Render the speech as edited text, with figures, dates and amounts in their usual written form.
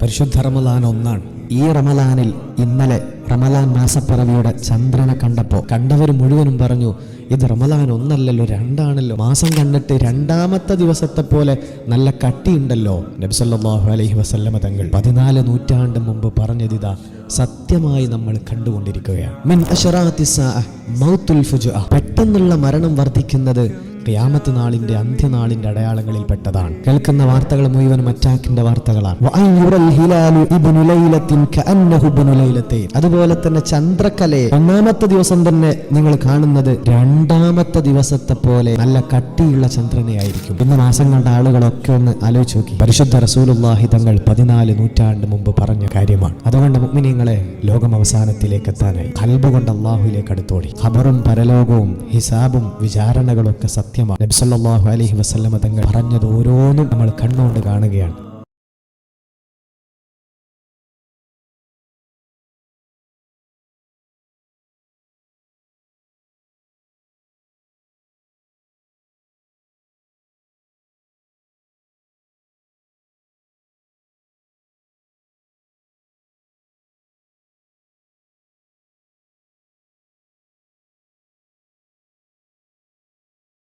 പരിശുദ്ധ റമദാൻ ഒന്നാണ്. ഈ റമദാനിൽ ഇന്നലെ റമദാൻ മാസപ്പിറവിയുടെ ചന്ദ്രനെ കണ്ടപ്പോൾ കണ്ടവർ മുഴുവനും പറഞ്ഞു, ഇത് റമദാൻ ഒന്നല്ലല്ലോ, രണ്ടാണല്ലോ. മാസം കണ്ടിട്ട് രണ്ടാമത്തെ ദിവസത്തെ പോലെ നല്ല കട്ടിയുണ്ടല്ലോ. നബി സല്ലല്ലാഹു അലൈഹി വസല്ലമ തങ്ങൾ 14 നൂറ്റാണ്ട് മുമ്പ് പറഞ്ഞതിതാ സത്യമായി നമ്മൾ കണ്ടുകൊണ്ടിരിക്കുകയാണ്. മിൻ അശറാത്തി സാഅ മൗത്തുൽ ഫുജുഅ, പെട്ടെന്നുള്ള മരണം വർദ്ധിക്കുന്നത് ഖിയാമത്ത് നാളിന്റെ അന്ത്യനാളിന്റെ അടയാളങ്ങളിൽ പെട്ടതാണ്. കേൾക്കുന്ന വാർത്തകൾ മുഴുവനും അറ്റാക്കിന്റെ വാർത്തകളാണ്. അതുപോലെ തന്നെ ചന്ദ്രക്കലയെ ഒന്നാമത്തെ ദിവസം തന്നെ നിങ്ങൾ കാണുന്നത് രണ്ടാമത്തെ ദിവസത്തെ പോലെ നല്ല കട്ടിയുള്ള ചന്ദ്രനെ ആയിരിക്കും. ഇന്ന് മാസം കണ്ട ആളുകളൊക്കെ ഒന്ന് ആലോചിച്ച് നോക്കി. പരിശുദ്ധ റസൂലുള്ളാഹി തങ്ങൾ 14 നൂറ്റാണ്ട് മുമ്പ് പറഞ്ഞ കാര്യമാണ്. അതുകൊണ്ട് മുഅ്മിനീങ്ങളെ, ലോകം അവസാനത്തിലേക്ക് എത്താനായി. ഖൽബ് കൊണ്ട് അല്ലാഹുവിലേക്ക് അടുത്തോടി. ഖബറും പരലോകവും ഹിസാബും വിചാരണകളും ഒക്കെ സത്യമാണ്. നബി സല്ലല്ലാഹു അലൈഹി വസല്ലമ തങ്ങൾ പറഞ്ഞത് ഓരോന്നും നമ്മൾ കണ്ണുകൊണ്ട് കാണുകയാണ്.